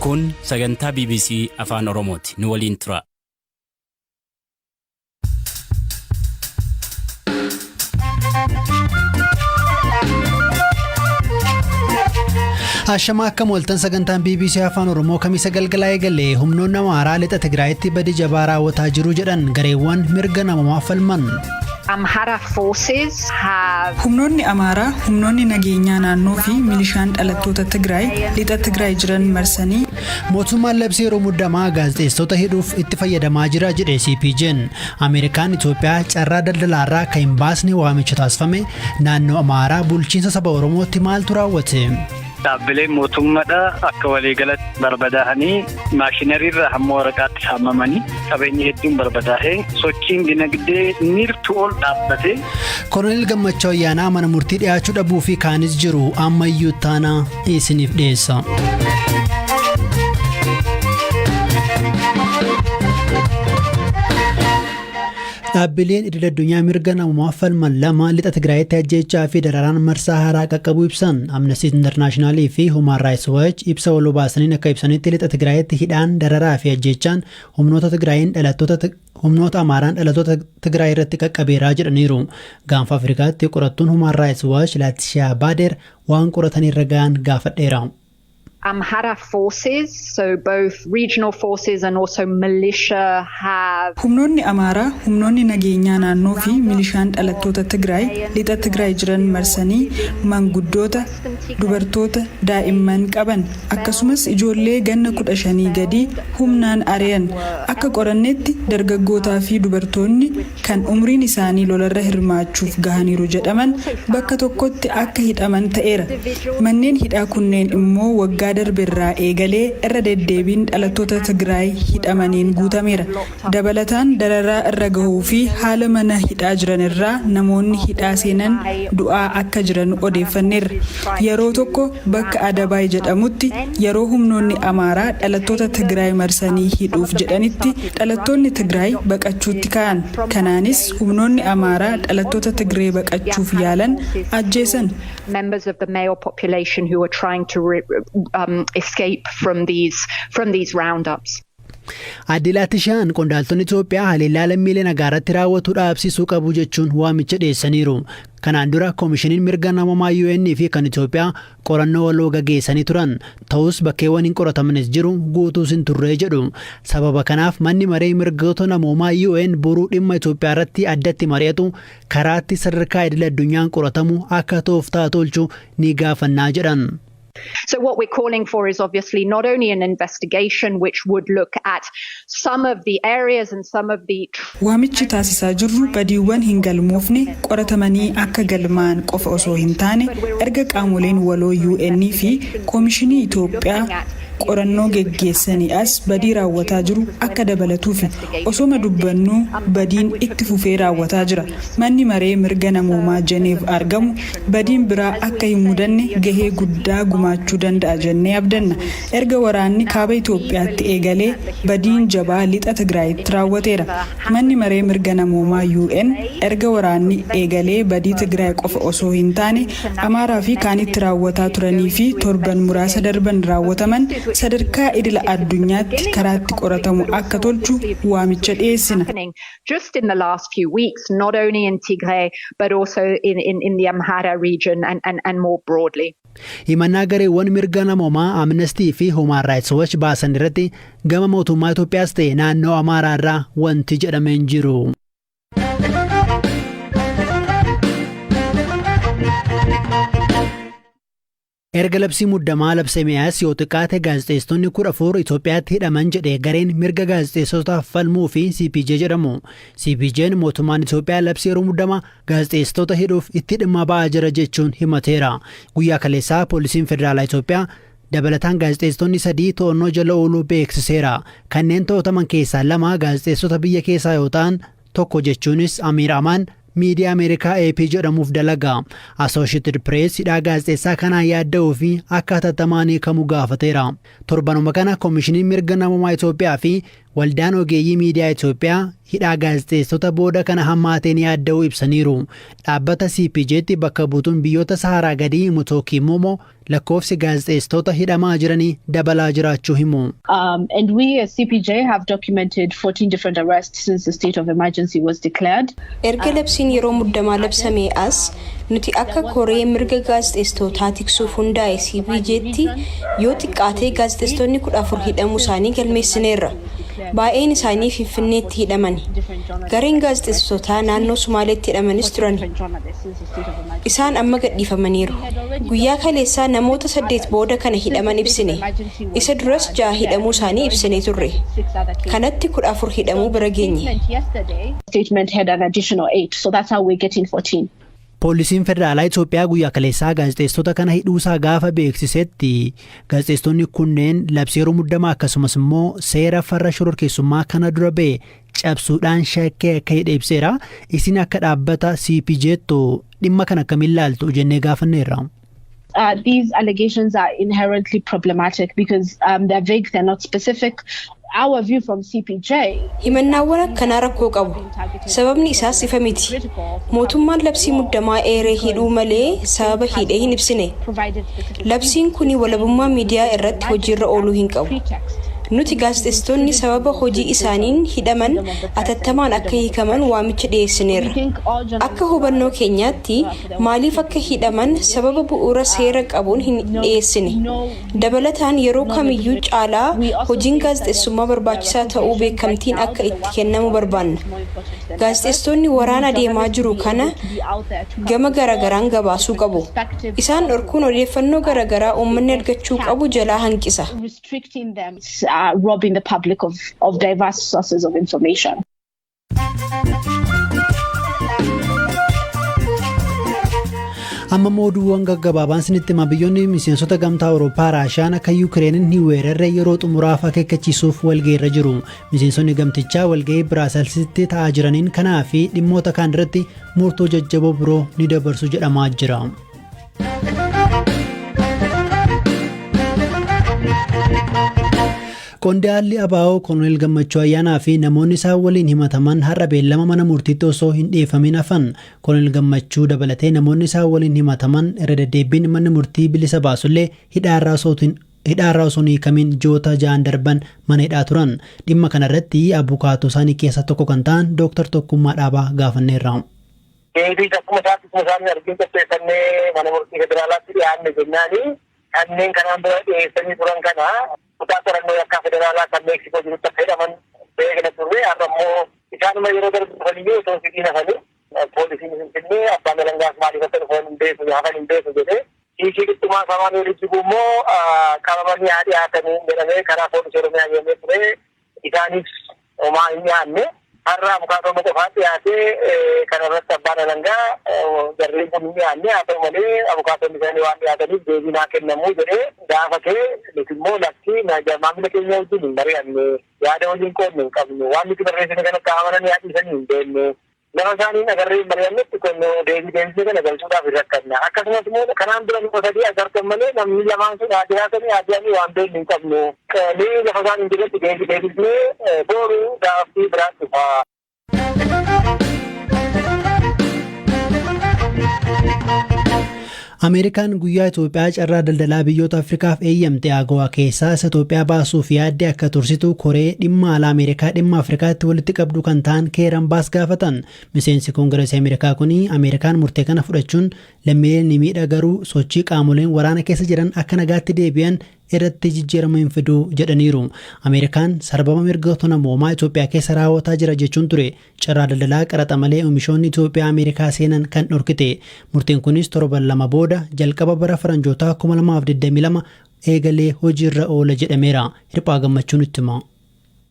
Kun sagantaa BBC Afaan Oromooti. Nu waliin tura. Ashama akka mooltan sagantaan BBC Afaan Oromoo kamisa galgalaa eegalee humnoonni Amaaraa lixa Tigraayitti badii jabaa raawwataa jiru jedhan gareewwan mirga namoomaa falman. Humnoonni Amaaraa, humnoonni nageenyaa naannoo fi milishaan dhalattoota Tigraay lixa Tigraay jiran marsanii mootummaan labsii yeroo muddamaa gaazexeessota hidhuuf itti fayyadamaa jira jedhe CPJ'n. Ameerikaan Itoophiyaa carraa daldalaarraa akka hin baasne waamicha taasifame naannoo Amaaraa bulchiinsa saba Oromootti maaltu raawwate? Dhaabbileen mootummaadha akka waliigalatti barbadaa'anii maashinarii hamma waraqaatti saamamanii qabeenyi hedduun barbadaa'ee sochiin dinagdee nirtu ol dhaabbate. Koloneel Gammachuu Ayyaanaa mana murtii dhiyaachuu dhabuu fi kaanis jiru ammayyuu taana isiniif dhiyeessa. Dhaabbileen idil addunyaa mirga namoomaa falman lama lixa Tigraayitti ajjeechaa fi dararaan marsaa haaraa qaqqabuu ibsan. Amnesty International fi Human Rights Watch ibsa waloo baasaniin akka ibsanitti lixa Tigraayitti hidhaan dararaa fi ajjeechaan humnoota Amaaraan dhalattoota Tigraay irratti qaqqabeeraa jedhaniiru. Gaanfa Afrikaatti qorattuun Human Rights Watch Laatishaa Baader waan qoratanii irra ga'an gaafadheera. Amhara forces, so both regional forces and also militia have... Humnoonni Amaaraa, humnoonni nageenyaa naannoo fi milishaan dhalattoota Tigraay lixa Tigraay jiran marsanii manguddoota, dubartoota, daa'imman qaban akkasumas ijoollee ganna 15 gadii humnaan ari'an. Akka qorannetti dargaggootaa fi dubartoonni kan umriin isaanii lolarra hirmaachuuf gahaniiru jedhaman bakka tokkotti akka hidhaman ta'eera. Manneen hidhaa kunneen immoo waggaa darbirraa eegalee irra deddeebiin dhalattoota Tigraay hidhamaniin guutameera. Dabalataan dararaa irra gahuu fi haala mana hidhaa jiran irraa namoonni hidhaa seenan du'aa akka jiran odeeffanneerra. Yeroo tokko bakka Adabaay jedhamutti yeroo humnoonni Amaaraa dhalattoota Tigraay marsanii hidhuuf jedhanitti dhalattoonni Tigraay baqachuutti ka'an. Kanaanis humnoonni Amaaraa dhalattoota Tigraay baqachuuf yaalan ajjeesan. Members of the male population who were trying to escape from these roundups. Adilaatishaan qondaaltonni Itoophiyaa haleellaa lammiilee nagaaratti raawwatu dhaabsisuu qabu jechuun waamicha dhiyeessaniiru. Kanaan dura koomishiniin mirga namoomaa UN fi kan Itoophiyaa qorannoo waloo gaggeessanii turan. Ta'us bakkeewwan hin qoratamanis jiru guutuus hin turre jedhu. Sababa kanaaf manni maree mirgoota namoomaa UN boruu dhimma Itoophiyaa irratti addatti mari'atu karaatti sadarkaa idil addunyaan qoratamu akka tooftaa tolchu ni gaafannaa jedhan. So what we're calling for is obviously not only an investigation which would look at some of the areas and some of the... Waamichi taasisaa jirru badiiwwan hin galmoofne qoratamanii akka galmaan qofa osoo hin taane erga qaamoleen waloo UN fi Koomishinii Itoophiyaa qorannoo geggeessanii as badii raawwataa jiru akka dabalatuufi osoma dubbannu badiin itti fufee raawwataa jira. Manni maree mirga namoomaa Jeneef argamu badiin biraa akka hin mudanne gahee guddaa gumaachuu danda'a jennee abdanna. Erga waraanni kaaba Itoophiyaatti eegalee badiin jabaa lixa Tigraayitti raawwateera. Manni maree mirga namoomaa UN erga waraanni eegalee badii Tigraay qofa osoo hin taane Amaaraa fi kaanitti raawwataa turanii fi torban muraasa darban raawwataman sadarkaa idila addunyaatti karaatti qoratamu akka tolchu waamicha dhiyeessina. Just in the last few weeks, not only in Tigray but also in the Amhara region and more broadly. Himannaa gareewwan mirga namoomaa Amnesty fi Human Rights Watch baasan irratti gama mootummaa Itoophiyaas ta'e naannoo Amaaraa irraa wanti jedhameen jiru. Erga labsii muddamaa labsamees yoo xiqqaate gaazexeessonni 14 Itoophiyaatti hidhaman jedhe gareen mirga gaazexeessotaaf falmuu fi CPJ jedhamu. CPJ'n mootummaan Itoophiyaa labsii yeroo muddamaa gaazexeessota hidhuuf itti dhimma ba'aa jira jechuun himateera. Guyyaa kaleessaa poolisiin federaalaa Itoophiyaa dabalataan gaazexeessonni 3 to'annoo jala ooluu beeksiseera. Kanneen to'ataman keessaa 2 gaazexeessota biyya keessaa yoo ta'an tokko jechuunis Amiir Amaan miidiyaa Ameerikaa AP jedhamuuf dalaga. Associated Press hidhaa gaazexeessaa kanaan yaadda'uu fi akka hatattamaan hiikamu gaafateera. Torbanuma kana koomishiniin mirga namoomaa Itoophiyaa fi Waldaan ogeeyyii miidiyaa Itoophiyaa hidhaa gaazexeessota booda kana hammaateen yaadda'uu ibsaniiru. Dhaabbata CPJ'tti bakka buutuun biyyoota Saharaa gadii Mutooki Momo lakkoofsi gaazexeessota hidhamaa jiranii dabalaa jiraachuu himu. And we as CPJ have documented 14 different arrests since the state of emergency was declared. Erga labsiin yeroo muddamaa labsamee as nuti akka koree mirga gaazexeessitootaa tiksuuf hundaa'e CPJ'tti yoo xiqqaatee gaazexeessitoonni 14 hidhamuu isaanii galmeessineerra. Baay'een isaanii Finfinneetti hidhamani. Gareen gaazexeessitootaa naannoo Sumaaleetti hidhamanis turan. Isaan amma gadhiifamaniiru. Guyyaa kaleessaa namoota 8 booda kana hidhaman ibsine. Isa duras 6 hidhamuu isaanii ibsine turre. Kanatti 14 hidhamuu bira geenye. Statement had an additional 8, so that's how we're getting 14. Poolisiin federaalaa Itoophiyaa guyyaa kaleessaa gaazexeessota kana hidhuusaa gaafa beeksisetti gaazexeessonni kunneen labsii yeroo muddamaa akkasumas immoo seera farra shororkeessummaa kana dura ba'e cabsuudhaan shakkii akka hidhe ibseera. Isin akka dhaabbata CPJ'ttu dhimma kana akkamiin ilaaltu jennee gaafanneerra. These allegations are inherently problematic because they're vague, they're not specific. Our view from CPJ. Himannaawwan akkanaa rakkoo qabu. Sababni isaas ifa miti. Mootummaan labsii muddamaa eeree hidhuu malee sababa hidhee hin ibsine. Labsiin kuni walabummaa miidiyaa irratti hojiirra ooluu hin qabu. Nuti gaazexeessitoonni sababa hojii isaaniin hidhaman atattamaan akka hiikaman waamicha dhiyeessineerra. Akka hubannoo keenyaatti maaliif akka hidhaman sababa bu'uura seera qabuun hin dhiyeessine. Dabalataan yeroo kamiyyuu caalaa hojiin gaazexeessummaa barbaachisaa ta'uu beekamtiin akka itti kennamu barbaanna. Gaazexeessitoonni waraana deemaa jiru kana gama garagaraan gabaasuu qabu. Isaan dhorkuun odeeffannoo garagaraa uummanni argachuu qabu jalaa hanqisa. Robbing the public of diverse sources of information. Amma mooduuwwan gaggabaabaan sinitti hima. Biyyoonni miseensota gamtaa Awurooppaa Raashiyaan akka Yukireeniin hin weerarre yeroo xumuraaf akeekkachiisuuf walga'iirra jiru. Miseensonni gamtichaa walga'ii Biraaselsitti ta'aa jiraniin kanaa fi dhimmoota kaan irratti murtoo jajjaboo biroo ni dabarsu jedhamaa jira. Qondaalli Abaa'oo Koloneel Gammachuu Ayyaanaa fi namoonni isaan waliin himataman har'a beellama mana murtiitti osoo hin dhiyeeffamin hafan. Koloneel Gammachuu dabalatee namoonni isaan waliin himataman irra deddeebiin manni murtii bilisa baasullee hidhaarraa osoo hin hiikamin ji'oota 6 darban mana hidhaa turan. Dhimma kanarratti abukaatoo isaanii keessaa tokko kan ta'an Dr. Tokkummaa Dhaabaa gaafanneerra. Deebii akkuma isaanii arginu qopheeffannee mana murtii federaalaatti dhiyaanne jennaani kanneen kanaan dura dhiyeessanii turan kana kutaa qorannoo yakkaa federaalaa kan Meeksikoo jirutti akka hidhaman beekna turre. Har'a immoo isaanuma yeroo darbaniyyuu osoo sidiin hafanii poolisiin Finfinnee abbaan alangaas maaliif akka dhufoon hin beeku hafan hin beeku jedhee hiikii qixxumaa samaan walitti immoo qabamanii haa dhiyaatanii jedhamee karaa poolisii Oromiyaa yommuu ture isaaniif homaa hin dhiyaanne. Har'a abukaatoo qofaa dhiyaatee kana irratti abbaan alangaa jarreen kun hin dhiyaanne haa ta'u malee abukaatoon isaanii waan dhiyaataniif deebii naa kennamuu jedhee gaafatee nuti immoo lakki maamila keenya wajjin hin mari'anne yaada waliin qoodne hin qabnu waan nuti barreessine kana qaamanan yaadhiisanii hin beekne lafa isaanii agarree hin mari'annetti kun deebisee kana galchuudhaaf hin rakkanna. Akkasumas immoo kanaan dura nuti sadii agartan malee namni lamaan sun dhiyaatanii waan beekne hin qabnu. Mee lafa isaanii jiretti deebisnee booru gaaffii biraatti dhufa. Ameerikaan guyyaa Itoophiyaa carraa daldalaa biyyoota Afrikaaf eeyyamte AGOA keessaa isa Itoophiyaa baasuuf yaadde akka tursitu koree dhimma alaa Ameerikaa dhimma Afrikaatti walitti qabdu kan ta'an Keeran Baas gaafatan. Miseensi Koongireesii Ameerikaa kuni Ameerikaan murtee kana fudhachuun lammiileen ni miidha garuu sochii qaamoleen waraana keessa jiran akka nagaatti deebi'an irratti jijjiirama hin fiduu jedhaniiru. Ameerikaan sarbama mirgoota namoomaa Itoophiyaa keessa raawwataa jira jechuun ture. Carraa daldalaa qaraxa malee oomishoonni Itoophiyaa Ameerikaa seenan kan dhorkite. Murteen kunis torban 2 booda jalqaba bara faranjootaa 2022 eegalee hojiirra oola jedhameera. Hirphaa Gammachuun itti hima.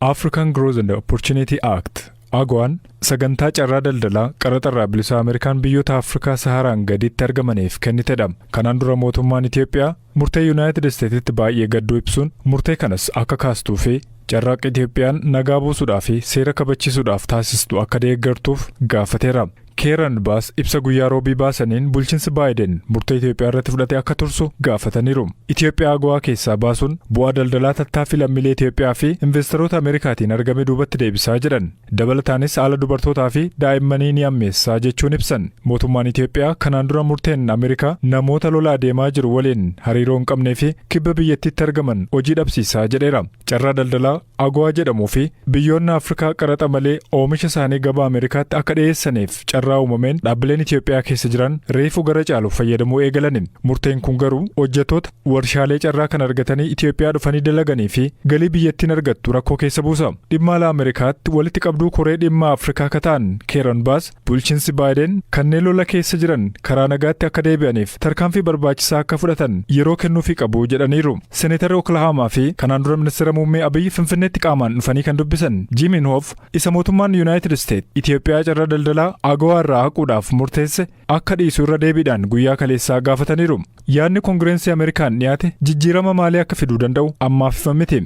African Growth and Opportunity Act AGOA'n sagantaa carraa daldalaa qaraxarraa bilisa Ameerikaan biyyoota Afrikaa Saharaan gaditti argamaniif kennitedha. Kanaan dura mootummaan Itoophiyaa murtee Yuunaayitid Isteetsitti baay'ee gadduu ibsuun murtee kanas akka kaastuu fi carraaqqii Itoophiyaan nagaa buusuudhaa fi seera kabachiisuudhaaf taasistu akka deeggartuuf gaafateera. Keeran Baas ibsa guyyaa roobii baasaniin bulchiinsi Baayiden murtee Itoophiyaa irratti fudhatee akka tursu gaafataniiru. Itoophiyaa AGOA keessaa baasuun bu'aa daldalaa tattaaffii lammiilee Itoophiyaa fi investoroota Ameerikaatiin argame duubatti deebisaa jedhan. Dabalataanis haala dubartootaa fi daa'immanii ni ammeessaa jechuun ibsan. Mootummaan Itoophiyaa kanaan dura murteen Ameerikaa namoota lola adeemaa jiru waliin hariiroo hin qabnee fi kibba biyyattiitti argaman hojii dhabsiisaa jedheera. Carraa daldalaa AGOA jedhamuu fi biyyoonni Afrikaa qaraxa malee oomisha isaanii gabaa Ameerikaatti akka dhiyeessaniif carraa uumameen dhaabbileen Itoophiyaa keessa jiran reefuu gara caalu fayyadamuu eegalaniin. Murteen kun garuu hojjettoota warshaalee carraa kan argatanii Itoophiyaa dhufanii dalaganii fi galii biyyattiin argattu rakkoo keessa buusa. Dhimma alaa Ameerikaatti walitti qabduu koree dhimma Afrikaa kataan Keeran Baas bulchiinsi Baayiden kanneen lola keessa jiran karaa nagaatti akka deebi'aniif tarkaanfii barbaachisaa akka fudhatan yeroo kennuufii qabu jedhaniiru. Seneetarri Oklahoomaa fi kanaan dura ministeera muummee Abiyyi Finfinneetti qaamaan dhufanii kan dubbisan Jim Inhofe isa mootummaan Yuunaayitid Isteet Itoophiyaa carraa daldalaa AGOA irraa haquudhaaf murteesse akka dhiisu irra deebiidhaan guyyaa kaleessaa gaafataniiru. Yaadni Koongireensii Ameerikaan dhiyaate jijjiirama maalii akka fiduu danda'u ammaaf ifa miti.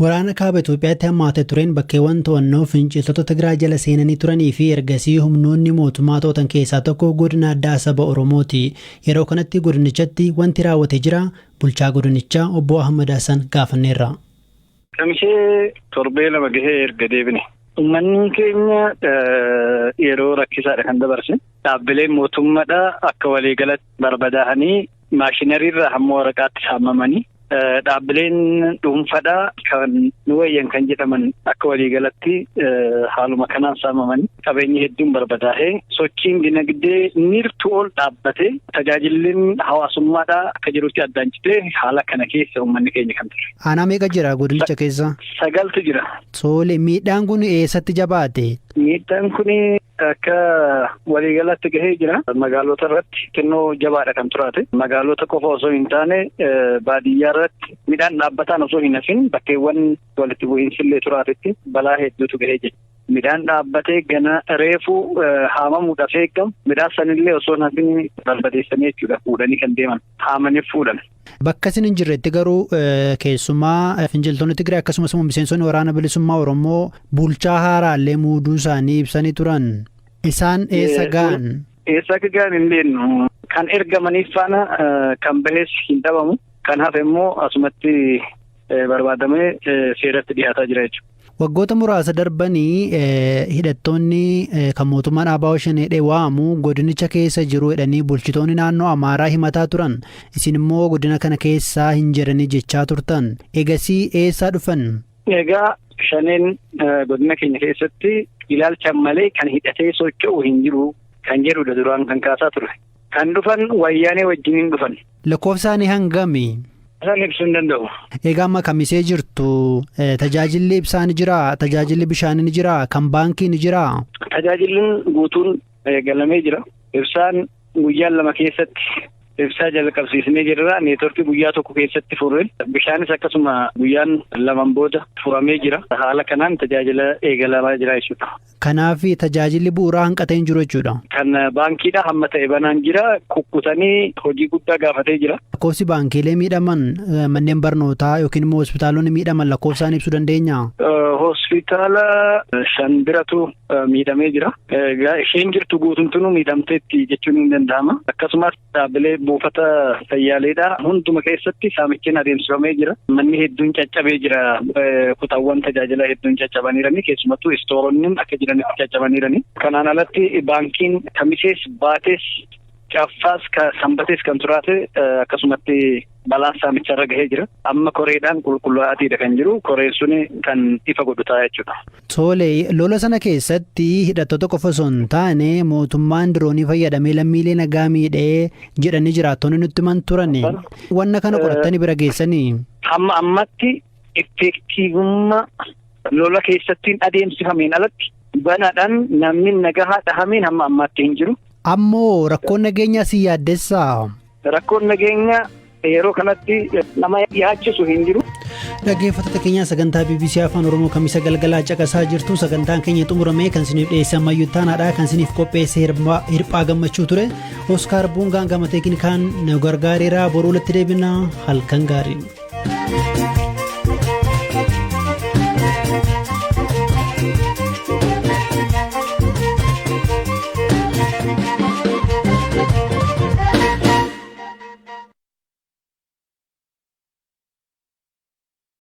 Waraana kaaba Itoophiyaatti hammaatee tureen bakkeewwan to'annoo finciltoota Tigraay jala seenanii turanii fi ergasii humnoonni mootummaa to'atan keessaa tokko godina addaa saba Oromooti. Yeroo kanatti godinichatti wanti raawwatee jira. Bulchaa godinichaa obbo Ahmad Hassan gaafanneerra. Kamishee torbee lama gahee erga deebine. Uummanni keenya yeroo rakkisaadha kan dabarse. Dhaabbileen mootummaadha akka waliigalatti barbadaa'anii maashinariirraa hamma waraqaatti saamamanii. Dhaabbileen dhuunfaadha kan nu wayyan kan jedhaman akka waliigalatti haaluma kanaan saamamanii qabeenyi hedduun barbadaa'ee sochiin dinagdee niirtu ol dhaabbatee tajaajilli hawaasummaadha akka jirutti addaan citee haala kana keessa uummanni keenya kan ture. Aanaa meeqa jira godinicha keessa? 9 jira. Soole miidhaan kun eessatti jabaate? Miidhaan kun akka waliigalatti gahee jira. Magaalota irratti xinnoo jabaadha kan turaate. Magaalota qofa osoo hin taane baadiyyaa irratti midhaan dhaabbataan osoo hin hafin bakkeewwan walitti bu'iinsillee turaatetti balaa hedduutu gahee jira. Midhaan dhaabbatee gana reefuu haamamuudhaaf eegamu. Midhaan sanillee osoo hin hafin barbadeessanii jechuudha fuudhanii kan deeman. Haamaniif fuudhan. Bakka isin hin jirretti garuu keessumaa finciltoonni Tigraay akkasumas miseensonni waraana bilisummaa Oromoo bulchaa haaraallee muuduu isaanii ibsanii turan. Isaan eessa ga'an? Eessa akka ga'an hin beeknu. Kan ergamaniif faana kan bahees hin dhabamu. Kan hafe immoo asumatti barbaadamee seeratti dhiyaataa jira jechuudha. Waggoota muraasa darbanii hidhattoonni kan mootummaan ABO shanee waamu godinicha keessa jiru jedhanii bulchitoonni naannoo Amaaraa himataa turan. Isin immoo godina kana keessaa hin jiranii jechaa turtan. Egasii eessaa dhufan? Egaa shaneen godina keenya keessatti ilaalchan malee kan hidhatee socho'u hin jiru kan jedhudha duraan kan kaasaa ture. Kan dhufan wayyaanee wajjiniin dhufan. Lakkoofsaanii hangami? Isaan ibsuu hin danda'u. Egaa amma kamisee jirtu tajaajilli ibsaa ni jira, tajaajilli bishaanii ni jira, kan baankii ni jira. Tajaajilli guutuun galamee jira. Ibsaan guyyaa 2 keessatti ibsaa jalqabsiisnee jirra. Neetworkii guyyaa 1 keessatti furre. Bishaanis akkasuma guyyaan 2 booda furamee jira. Haala kanaan tajaajila eegalamaa jira jechuudha. Kanaaf tajaajilli bu'uuraa hanqatee hin jiru jechuudha. Kan baankiidha hamma ta'e banaan jira. Kukkutanii hojii guddaa gaafatee jira. Lakkoofsi baankiilee miidhaman manneen barnootaa yookiin immoo hospitaalonni miidhaman lakkoofsaan ibsuu dandeenya? Hospitaala 5 biratu miidhamee jira. Isheen jirtu guutumtuu miidhamteetti jechuun hin danda'ama. Akkasumas dhaabbilee buufata fayyaaleedha. Hunduma keessatti saamichiin adeemsifamee jira. Manni hedduun caccabee jira. Kutaawwan tajaajila hedduun caccabaniirani. Keessumattuu istooronni akka jiranitti caccabaniirani. Kanaan alatti baankiin kamisees baatees caffaas sanbatees kan turaate akkasumatti balaan saamicharra gahee jira. Amma koreedhaan qulqullaa'aatiidha kan jiru. Koreen suni kan ifa godhu ta'a jechuudha. Tole lola sana keessatti hidhattoota qofa osoo hin taane mootummaan diroonii fayyadamee lammiilee nagaa miidhee jedhanii jiraattonni nutti himan turan. Wanna kana qorattanii bira geessanii? Hamma ammatti effektiivummaa lola keessatti adeemsifameen alatti banaadhaan namni nagaa dhahameen hamma ammaatti hin jiru. Ammoo rakkoon nageenyaa si yaaddessaa? Rakkoon nageenyaa yeroo kanatti nama yaachisu hin jiru. Dhaggeeffattoota keenya sagantaa BBC Afaan Oromoo kamisa galgalaa caqasaa jirtu. Sagantaan keenya xumuramee kan isiniif dhiyeesse ammayyuu taanaadha. Kan isiniif qopheesse hirphaa gammachuu ture. Oskaar Buungaan gama teeknikaan nu gargaareera. Boruu walitti deebina. Halkan gaarii.